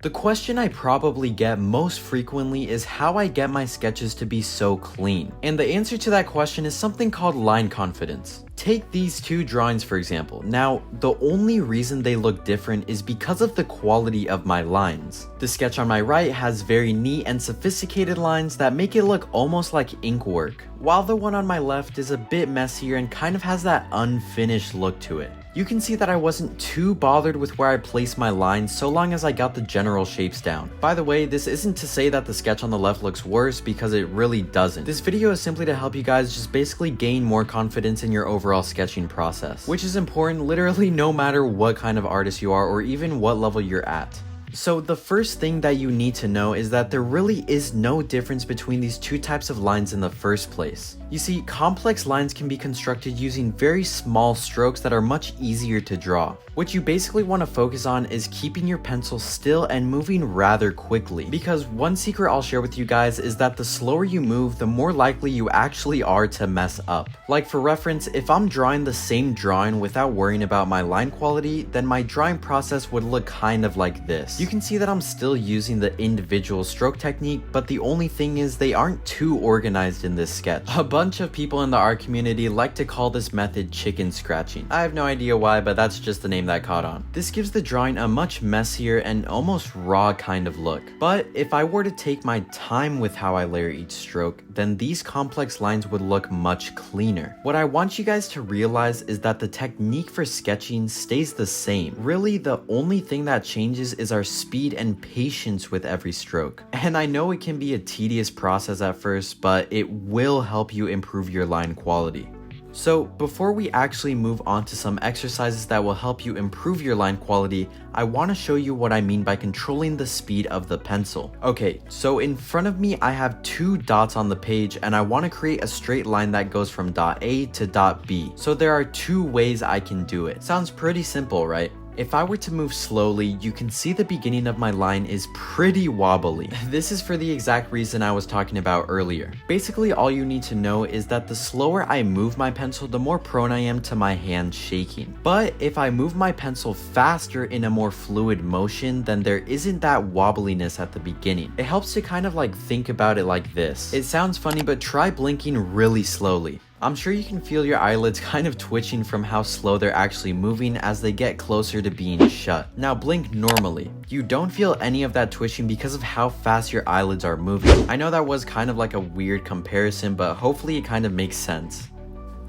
The question I probably get most frequently is how I get my sketches to be so clean. And the answer to that question is something called line confidence. Take these two drawings for example. Now, the only reason they look different is because of the quality of my lines. The sketch on my right has very neat and sophisticated lines that make it look almost like ink work, while the one on my left is a bit messier and kind of has that unfinished look to it. You can see that I wasn't too bothered with where I placed my lines so long as I got the general shapes down. By the way, this isn't to say that the sketch on the left looks worse, because it really doesn't. This video is simply to help you guys just basically gain more confidence in your overall sketching process, which is important literally no matter what kind of artist you are or even what level you're at. So the first thing that you need to know is that there really is no difference between these two types of lines in the first place. You see, complex lines can be constructed using very small strokes that are much easier to draw. What you basically want to focus on is keeping your pencil still and moving rather quickly, because one secret I'll share with you guys is that the slower you move, the more likely you actually are to mess up. Like for reference, if I'm drawing the same drawing without worrying about my line quality, then my drawing process would look kind of like this. You can see that I'm still using the individual stroke technique, but the only thing is they aren't too organized in this sketch. A bunch of people in the art community like to call this method chicken scratching. I have no idea why, but that's just the name that caught on. This gives the drawing a much messier and almost raw kind of look. But if I were to take my time with how I layer each stroke, then these complex lines would look much cleaner. What I want you guys to realize is that the technique for sketching stays the same. Really, the only thing that changes is our speed and patience with every stroke. And I know it can be a tedious process at first, but it will help you improve your line quality. So before we actually move on to some exercises that will help you improve your line quality, I want to show you what I mean by controlling the speed of the pencil. Okay, so in front of me I have two dots on the page and I want to create a straight line that goes from dot A to dot B. So there are two ways I can do it. Sounds pretty simple, right? If I were to move slowly, you can see the beginning of my line is pretty wobbly. This is for the exact reason I was talking about earlier. Basically, all you need to know is that the slower I move my pencil, the more prone I am to my hand shaking. But if I move my pencil faster in a more fluid motion, then there isn't that wobbliness at the beginning. It helps to kind of like think about it like this. It sounds funny, but try blinking really slowly. I'm sure you can feel your eyelids kind of twitching from how slow they're actually moving as they get closer to being shut. Now blink normally. You don't feel any of that twitching because of how fast your eyelids are moving. I know that was kind of like a weird comparison, but hopefully it kind of makes sense.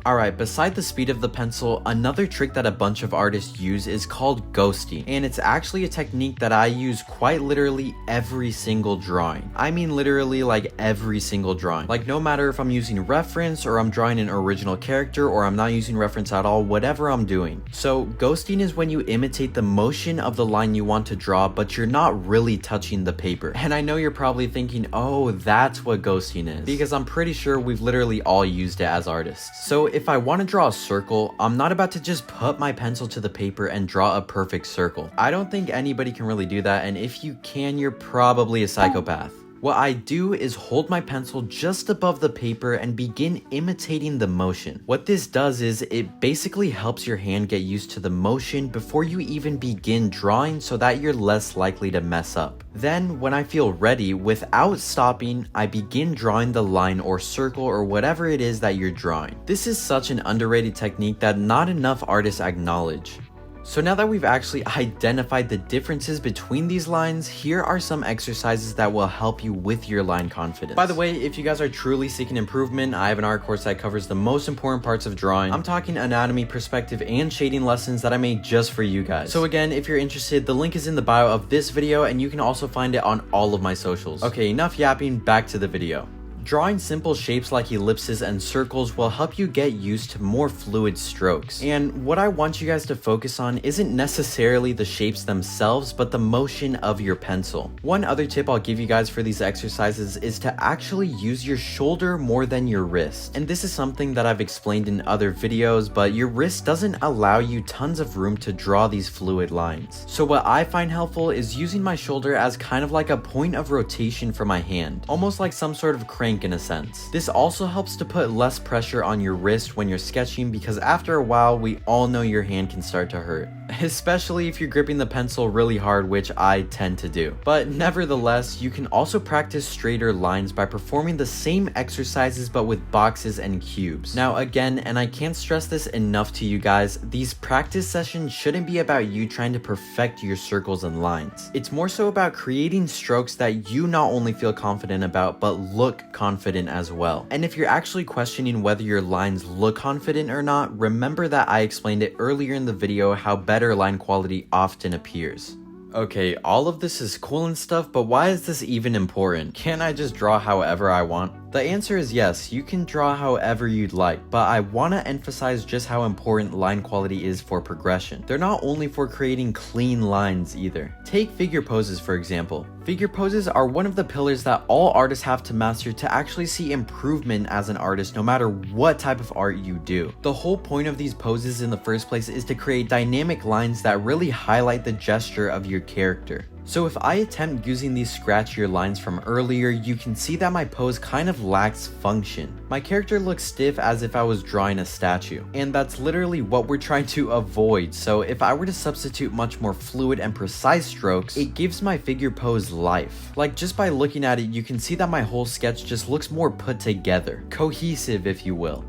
Alright, beside the speed of the pencil, another trick that a bunch of artists use is called ghosting, and it's actually a technique that I use quite literally every single drawing. I mean literally like every single drawing. Like no matter if I'm using reference or I'm drawing an original character or I'm not using reference at all, whatever I'm doing. So ghosting is when you imitate the motion of the line you want to draw, but you're not really touching the paper. And I know you're probably thinking, oh, that's what ghosting is, because I'm pretty sure we've literally all used it as artists. So if I want to draw a circle, I'm not about to just put my pencil to the paper and draw a perfect circle. I don't think anybody can really do that, and if you can, you're probably a psychopath. What I do is hold my pencil just above the paper and begin imitating the motion. What this does is it basically helps your hand get used to the motion before you even begin drawing, so that you're less likely to mess up. Then when I feel ready, without stopping, I begin drawing the line or circle or whatever it is that you're drawing. This is such an underrated technique that not enough artists acknowledge. So now that we've actually identified the differences between these lines, here are some exercises that will help you with your line confidence. By the way, if you guys are truly seeking improvement, I have an art course that covers the most important parts of drawing. I'm talking anatomy, perspective, and shading lessons that I made just for you guys. So again, if you're interested, the link is in the bio of this video, and you can also find it on all of my socials. Okay, enough yapping, back to the video. Drawing simple shapes like ellipses and circles will help you get used to more fluid strokes. And what I want you guys to focus on isn't necessarily the shapes themselves, but the motion of your pencil. One other tip I'll give you guys for these exercises is to actually use your shoulder more than your wrist. And this is something that I've explained in other videos, but your wrist doesn't allow you tons of room to draw these fluid lines. So what I find helpful is using my shoulder as kind of like a point of rotation for my hand, almost like some sort of crank in a sense. This also helps to put less pressure on your wrist when you're sketching, because after a while we all know your hand can start to hurt. especially if you're gripping the pencil really hard, which I tend to do. But nevertheless, you can also practice straighter lines by performing the same exercises but with boxes and cubes. Now again, and I can't stress this enough to you guys, these practice sessions shouldn't be about you trying to perfect your circles and lines. It's more so about creating strokes that you not only feel confident about, but look confident as well. And if you're actually questioning whether your lines look confident or not, remember that I explained it earlier in the video how better line quality often appears. Okay, all of this is cool and stuff, but why is this even important? Can't I just draw however I want? The answer is yes, you can draw however you'd like, but I want to emphasize just how important line quality is for progression. They're not only for creating clean lines either. Take figure poses for example. Figure poses are one of the pillars that all artists have to master to actually see improvement as an artist no matter what type of art you do. The whole point of these poses in the first place is to create dynamic lines that really highlight the gesture of your character. So if I attempt using these scratchier lines from earlier, you can see that my pose kind of lacks function. My character looks stiff as if I was drawing a statue, and that's literally what we're trying to avoid. So if I were to substitute much more fluid and precise strokes, it gives my figure pose life. Like just by looking at it, you can see that my whole sketch just looks more put together, cohesive if you will.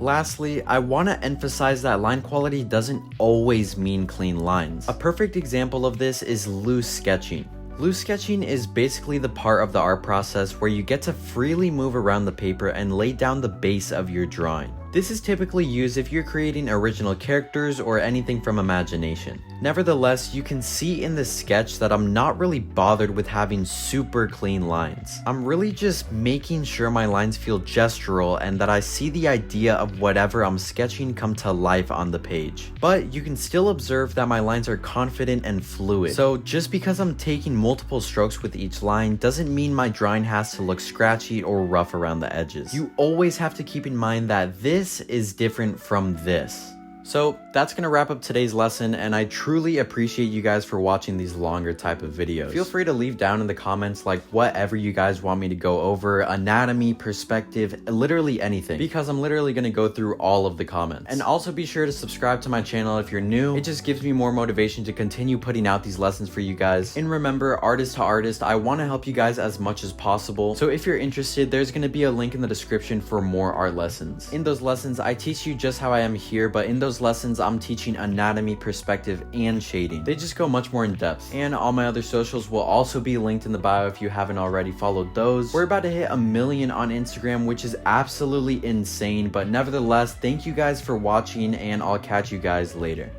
Lastly, I want to emphasize that line quality doesn't always mean clean lines. A perfect example of this is loose sketching. Loose sketching is basically the part of the art process where you get to freely move around the paper and lay down the base of your drawing. This is typically used if you're creating original characters or anything from imagination. Nevertheless, you can see in this sketch that I'm not really bothered with having super clean lines. I'm really just making sure my lines feel gestural and that I see the idea of whatever I'm sketching come to life on the page. But you can still observe that my lines are confident and fluid. So just because I'm taking multiple strokes with each line doesn't mean my drawing has to look scratchy or rough around the edges. You always have to keep in mind that this is different from this. So that's gonna wrap up today's lesson, and I truly appreciate you guys for watching these longer type of videos. Feel free to leave down in the comments like whatever you guys want me to go over, anatomy, perspective, literally anything, because I'm literally gonna go through all of the comments. And also be sure to subscribe to my channel if you're new. It just gives me more motivation to continue putting out these lessons for you guys. And remember, artist to artist, I wanna help you guys as much as possible. So if you're interested, there's gonna be a link in the description for more art lessons. In those lessons, I teach you just how I am here, but in those lessons I'm teaching anatomy, perspective, and shading. They just go much more in depth. And all my other socials will also be linked in the bio if you haven't already followed those. We're about to hit 1 million on Instagram, which is absolutely insane, but nevertheless, thank you guys for watching, and I'll catch you guys later.